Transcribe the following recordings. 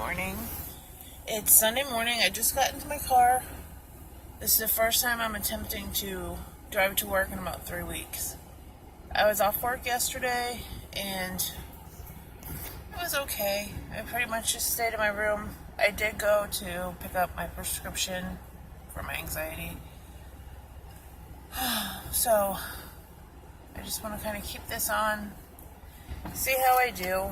morning. It's Sunday morning. I just got into my car. This is the first time I'm attempting to drive to work in about 3 weeks. I was off work yesterday and it was okay. I pretty much just stayed in my room. I did go to pick up my prescription for my anxiety. So I just want to kind of keep this on, see how I do.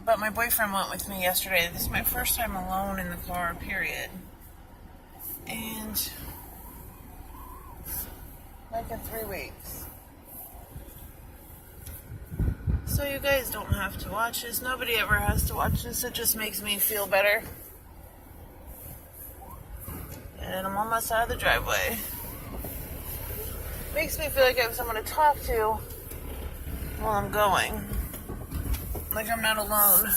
But my boyfriend went with me yesterday. This is my first time alone in the car, period. And like in 3 weeks. So you guys don't have to watch this. Nobody ever has to watch this. It just makes me feel better. And I'm on my side of the driveway. Makes me feel like I have someone to talk to while I'm going. Like I'm not alone.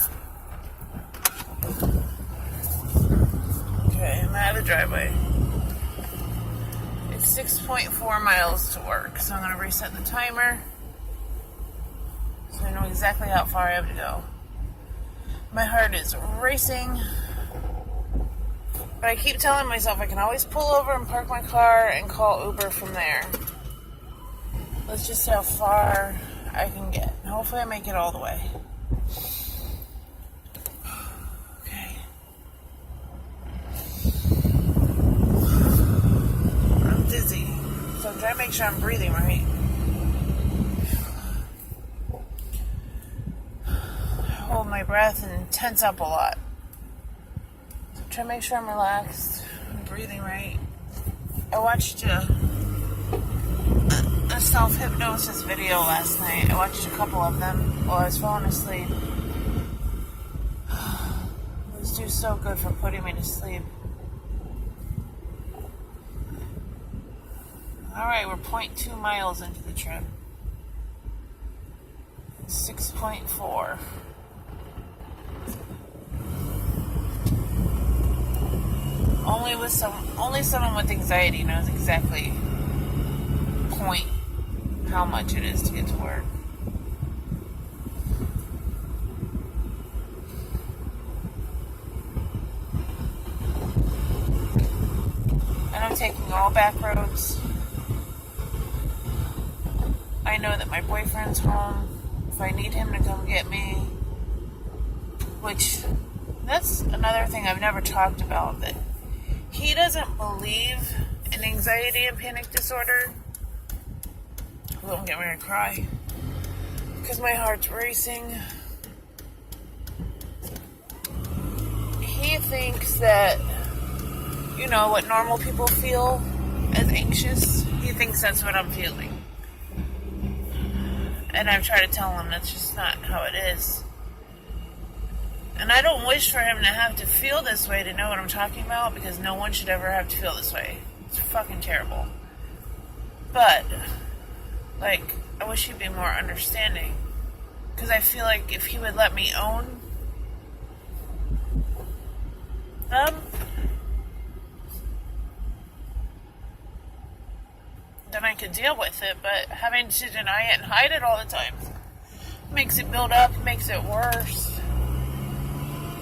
Okay, I'm out of the driveway. It's 6.4 miles to work, so I'm going to reset the timer so I know exactly how far I have to go. My heart is racing, but I keep telling myself I can always pull over and park my car and call Uber from there. Let's just see how far I can get. Hopefully I make it all the way. Okay. I'm dizzy, so I'm trying to make sure I'm breathing right. Hold my breath and tense up a lot. So try to make sure I'm relaxed and breathing right. I watched a self-hypnosis video last night. I watched a couple of them while I was falling asleep. These do so good for putting me to sleep. Alright, we're 0.2 miles into the trip. 6.4. Only someone with anxiety knows exactly how much it is to get to work. And I'm taking all back roads. I know that my boyfriend's home if I need him to come get me. Which, that's another thing I've never talked about, that he doesn't believe in anxiety and panic disorder. Don't get me to cry because my heart's racing. He thinks that, you know, what normal people feel as anxious, he thinks that's what I'm feeling. And I've tried to tell him that's just not how it is. And I don't wish for him to have to feel this way to know what I'm talking about, because no one should ever have to feel this way. It's fucking terrible. But like, I wish he'd be more understanding. Because I feel like if he would let me own them, then I could deal with it. But having to deny it and hide it all the time makes it build up, makes it worse.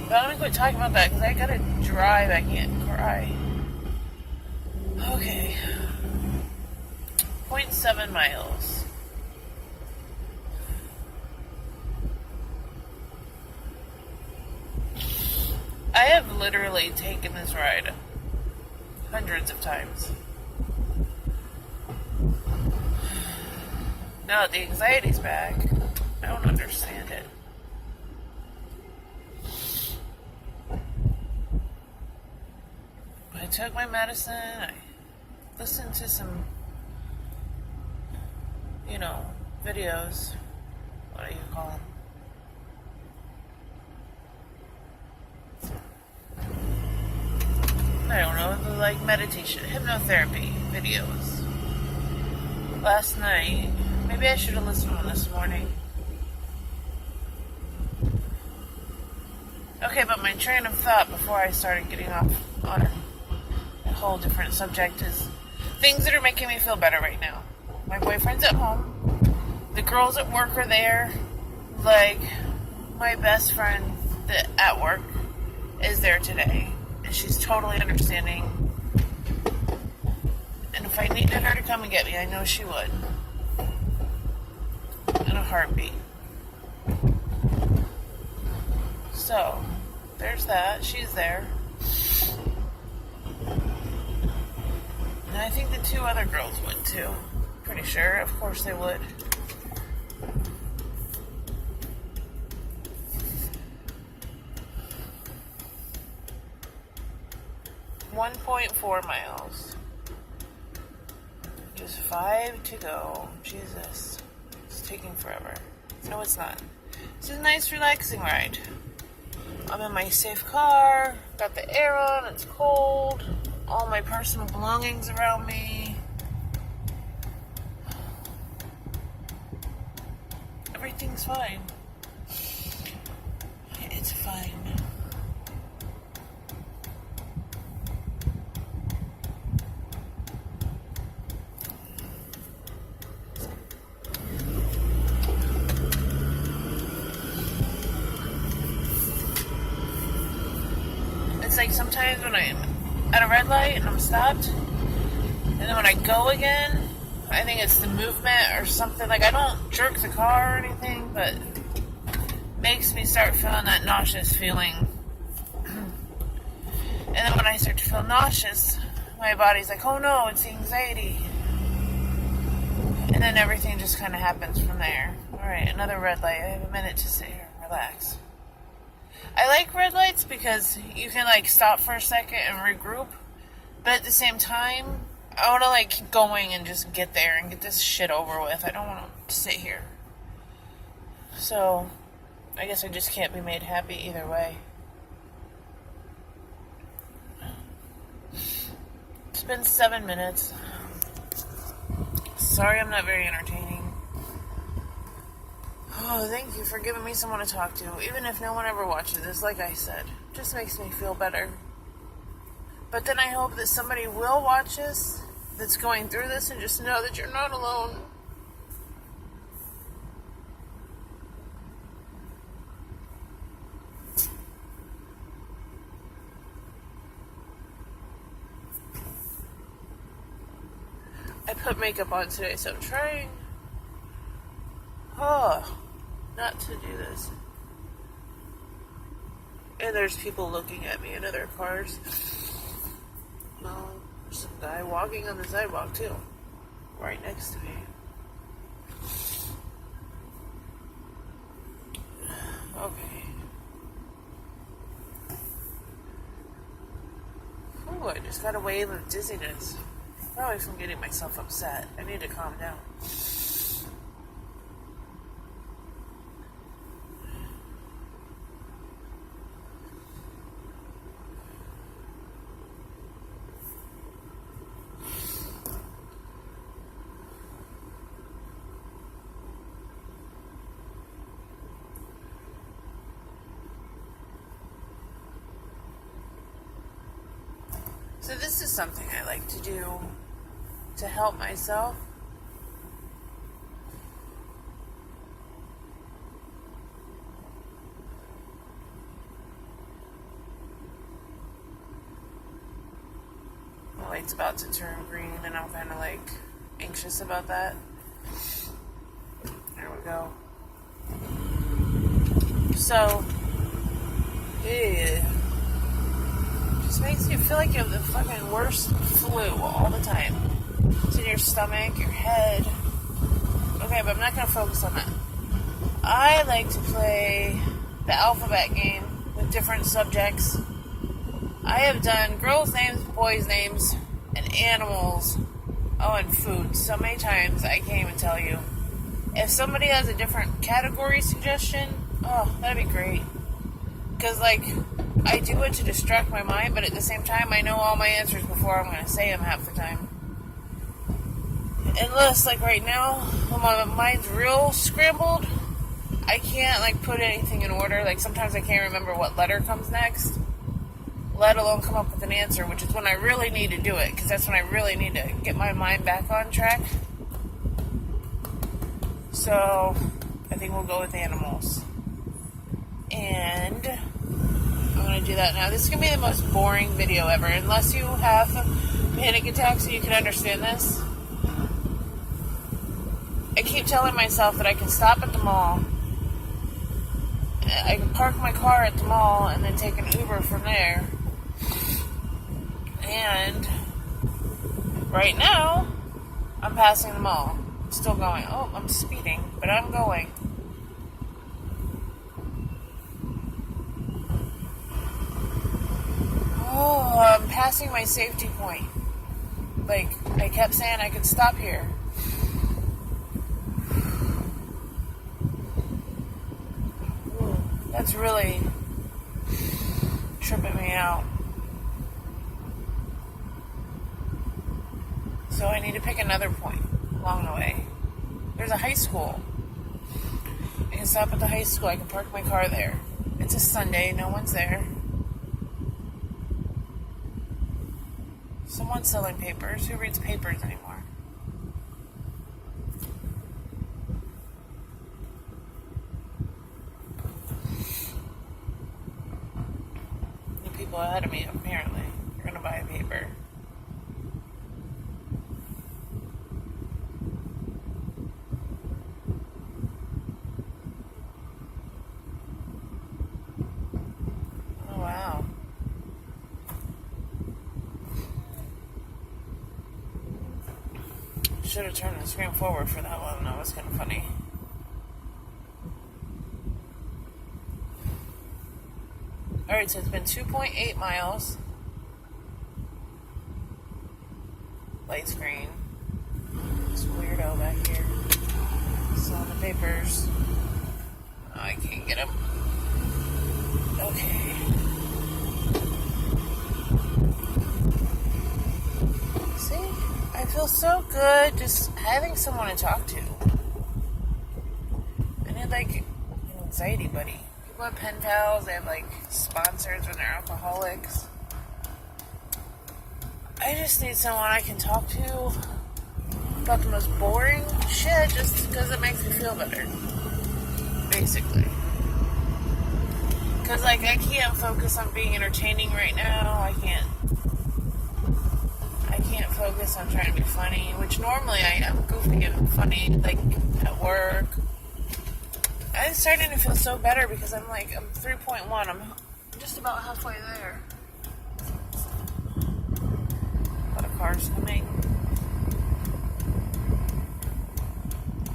But I'm gonna quit talking about that because I gotta drive, I can't cry. Okay. 0.7 miles. I have literally taken this ride hundreds of times. Now that the anxiety's back, I don't understand it. I took my medicine, I listened to some videos. What do you call them? I don't know, like meditation, hypnotherapy videos. Last night, maybe I should have listened to one this morning. Okay, but my train of thought before I started getting off on a whole different subject is things that are making me feel better right now. My boyfriend's at home. The girls at work are there. Like, my best friend at work is there today. And she's totally understanding. And if I needed her to come and get me, I know she would. In a heartbeat. So, there's that. She's there. And I think the two other girls would too. Pretty sure. Of course they would. .4 miles. Just 5 to go. Jesus. It's taking forever. No, it's not. It's a nice, relaxing ride. I'm in my safe car. Got the air on. It's cold. All my personal belongings around me. Everything's fine. It's fine. It's like sometimes when I'm at a red light and I'm stopped, and then when I go again, I think it's the movement or something. Like, I don't jerk the car or anything, but it makes me start feeling that nauseous feeling. And then when I start to feel nauseous, my body's like, oh no, it's anxiety. And then everything just kind of happens from there. Alright, another red light. I have a minute to sit here and relax. I like red lights because you can, like, stop for a second and regroup. But at the same time, I want to, like, keep going and just get there and get this shit over with. I don't want to sit here. So, I guess I just can't be made happy either way. It's been 7 minutes. Sorry I'm not very entertaining. Oh, thank you for giving me someone to talk to. Even if no one ever watches this, like I said, it just makes me feel better. But then I hope that somebody will watch this that's going through this and just know that you're not alone. I put makeup on today, so I'm trying not to do this. And there's people looking at me in other cars. No, there's some guy walking on the sidewalk too, right next to me. Okay. Ooh, I just got a wave of dizziness. Probably from getting myself upset. I need to calm down. So this is something I like to do to help myself. The light's about to turn green and I'm kind of like anxious about that. There we go. So, yeah. Just makes you feel like you have the fucking worst flu all the time. It's in your stomach, your head. Okay, but I'm not going to focus on that. I like to play the alphabet game with different subjects. I have done girls' names, boys' names, and animals. Oh, and food. So many times I can't even tell you. If somebody has a different category suggestion, oh, that'd be great. Because, like, I do it to distract my mind, but at the same time, I know all my answers before I'm going to say them half the time. Unless, like, right now, when my mind's real scrambled, I can't, like, put anything in order. Like, sometimes I can't remember what letter comes next, let alone come up with an answer, which is when I really need to do it, because that's when I really need to get my mind back on track. So, I think we'll go with animals. And I'm going to do that now. This is going to be the most boring video ever. Unless you have panic attacks so you can understand this. I keep telling myself that I can stop at the mall. I can park my car at the mall and then take an Uber from there. And right now, I'm passing the mall. I'm still going. Oh, I'm speeding, but I'm going. Oh, I'm passing my safety point. Like, I kept saying I could stop here. Ooh, that's really tripping me out. So I need to pick another point along the way. There's a high school. I can stop at the high school. I can park my car there. It's a Sunday. No one's there. Someone's selling papers. Who reads papers anymore? The people ahead of me, apparently, are going to buy a paper. Oh, wow. Should have turned the screen forward for that one. That was kind of funny. Alright, so it's been 2.8 miles. Light screen. This weirdo back here. Selling the papers. Oh, I can't get him. Okay. See? I feel so good just having someone to talk to. I need like an anxiety buddy. People have pen pals, they have like sponsors when they're alcoholics. I just need someone I can talk to about the most boring shit just because it makes me feel better. Basically. Because like I can't focus on being entertaining right now. I can't focus on trying to be funny, which normally I am goofy and funny, like at work. I'm starting to feel so better because I'm 3.1. I'm just about halfway there. A lot of cars coming.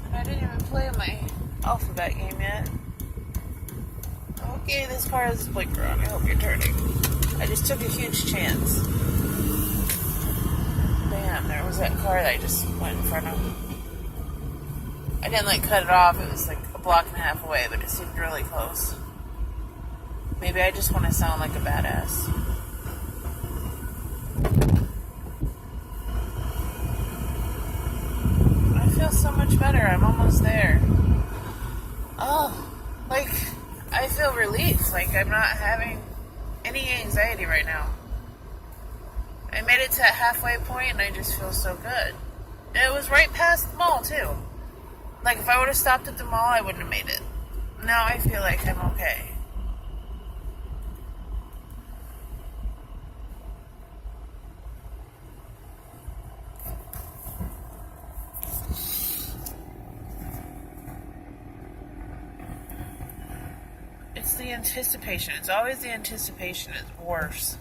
And I didn't even play my alphabet game yet. Okay, this car has a blinker on. I hope you're turning. I just took a huge chance. Damn, there was that car that I just went in front of. I didn't cut it off. It was a block and a half away, but it seemed really close. Maybe I just want to sound like a badass. I feel so much better. I'm almost there. Oh, I feel relief. I'm not having any anxiety right now. I made it to a halfway point and I just feel so good. And it was right past the mall too. If I would have stopped at the mall, I wouldn't have made it. Now I feel like I'm okay. It's the anticipation. It's always the anticipation is worse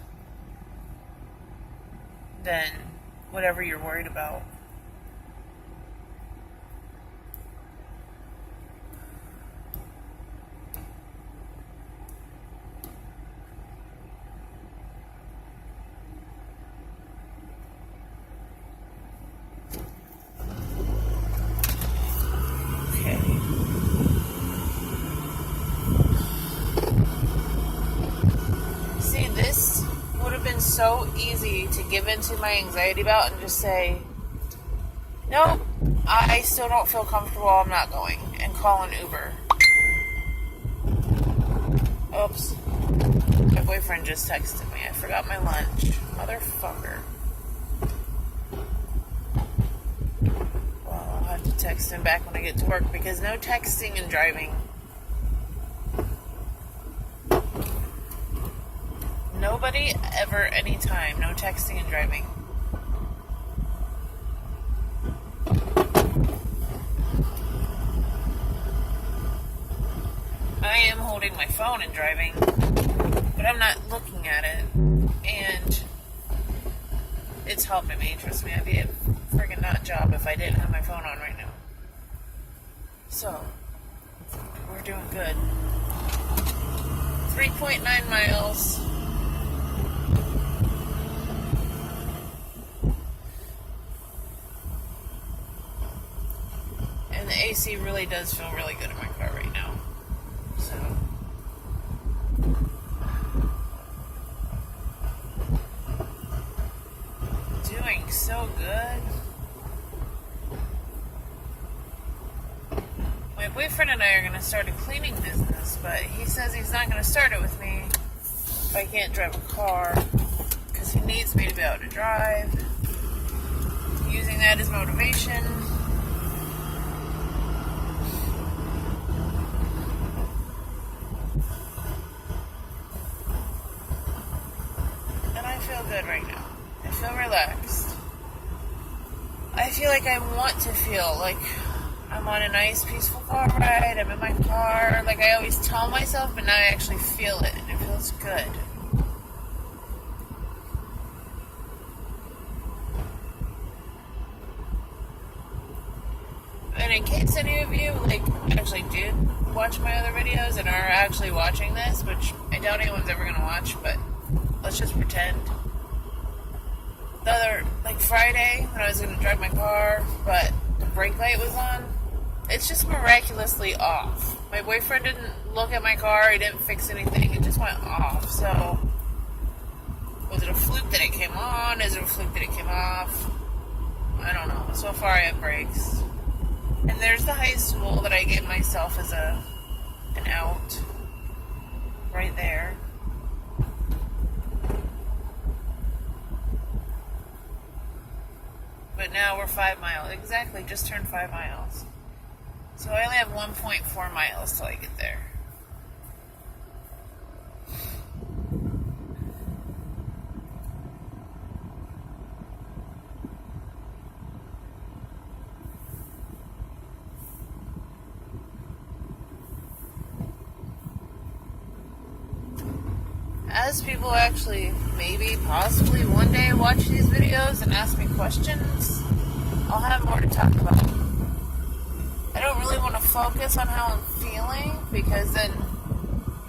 than whatever you're worried about. So easy to give into my anxiety about and just say, nope, I still don't feel comfortable, I'm not going, and call an Uber. Oops. My boyfriend just texted me. I forgot my lunch. Motherfucker. Well, I'll have to text him back when I get to work because no texting and driving. Nobody, ever, anytime. No texting and driving. I am holding my phone and driving, but I'm not looking at it, and it's helping me. Trust me, I'd be a friggin' nut job if I didn't have my phone on right now. So, we're doing good. 3.9 miles. And the AC really does feel really good in my car right now. So, doing so good. My boyfriend and I are going to start a cleaning business, but he says he's not going to start it with me if I can't drive a car, because he needs me to be able to drive. Using that as motivation. And I feel good right now. I feel relaxed. I feel like I want to feel like I'm on a nice, peaceful car ride. I'm in my car. Like I always tell myself, but now I actually feel it, and it feels good. And in case any of you, actually did watch my other videos and are actually watching this, which I doubt anyone's ever going to watch, but let's just pretend. The other, Friday, when I was going to drive my car, but the brake light was on, it's just miraculously off. My boyfriend didn't look at my car, he didn't fix anything, it just went off. So, was it a fluke that it came on? Is it a fluke that it came off? I don't know. So far I have brakes. And there's the high stool that I gave myself as an out. Right there. But now we're 5 miles. Exactly, just turned 5 miles. So I only have 1.4 miles till I get there. As people actually, maybe, possibly one day watch these videos and ask me questions, I'll have more to talk about. I don't really want to focus on how I'm feeling, because then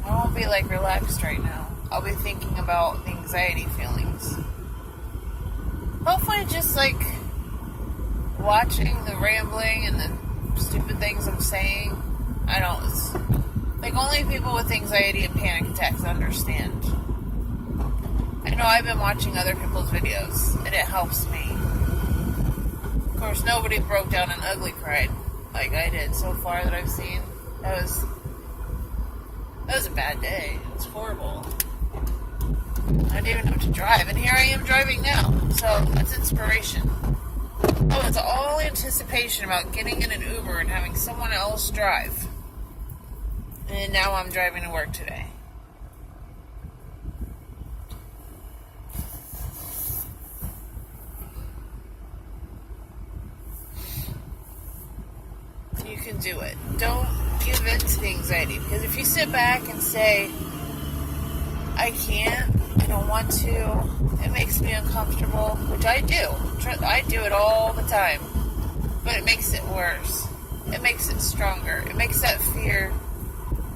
I won't be relaxed right now. I'll be thinking about the anxiety feelings. Hopefully just watching the rambling and the stupid things I'm saying. I don't, only people with anxiety and panic attacks understand. I know I've been watching other people's videos, and it helps me. Of course, nobody broke down and ugly cried like I did so far that I've seen. That was a bad day. It was horrible. I didn't even know to drive, and here I am driving now. So that's inspiration. Oh, it's all anticipation about getting in an Uber and having someone else drive. And now I'm driving to work today. You can do it. Don't give in to the anxiety, because if you sit back and say, I can't, I don't want to, it makes me uncomfortable, which I do. I do it all the time. But it makes it worse. It makes it stronger. It makes that fear.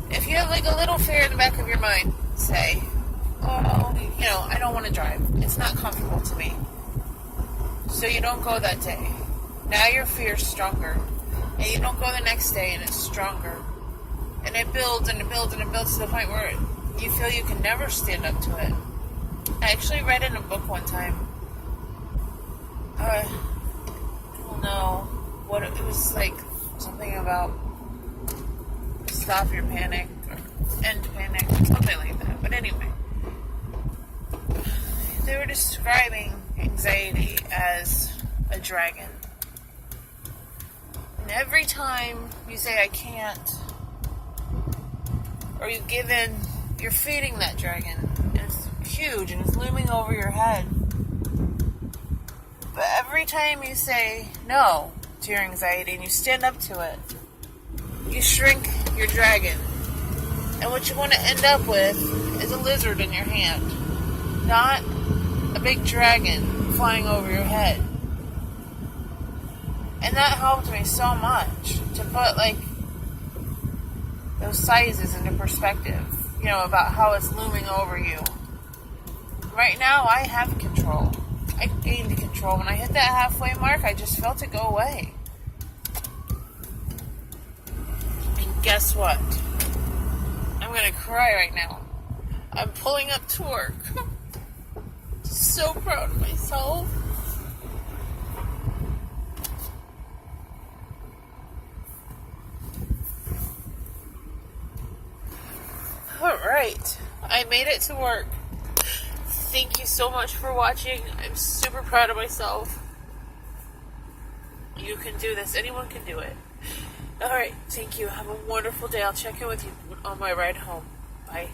If you have a little fear in the back of your mind, say, I don't want to drive. It's not comfortable to me. So you don't go that day. Now your fear's stronger. And you don't go the next day, and it's stronger. And it builds and it builds and it builds to the point where you feel you can never stand up to it. I actually read in a book one time. I don't know what it was, something about stop your panic or end panic, something like that. But anyway, they were describing anxiety as a dragon. And every time you say I can't, or you give in you're feeding that dragon. It's huge and it's looming over your head. But every time you say no to your anxiety and you stand up to it, you shrink your dragon. And what you want to end up with is a lizard in your hand, not a big dragon flying over your head. And that helped me so much to put like those sizes into perspective, about how it's looming over you. Right now, I have control. I gained control. When I hit that halfway mark, I just felt it go away. And guess what? I'm going to cry right now. I'm pulling up to work. So proud of myself. Alright, I made it to work. Thank you so much for watching. I'm super proud of myself. You can do this. Anyone can do it. Alright, thank you. Have a wonderful day. I'll check in with you on my ride home. Bye.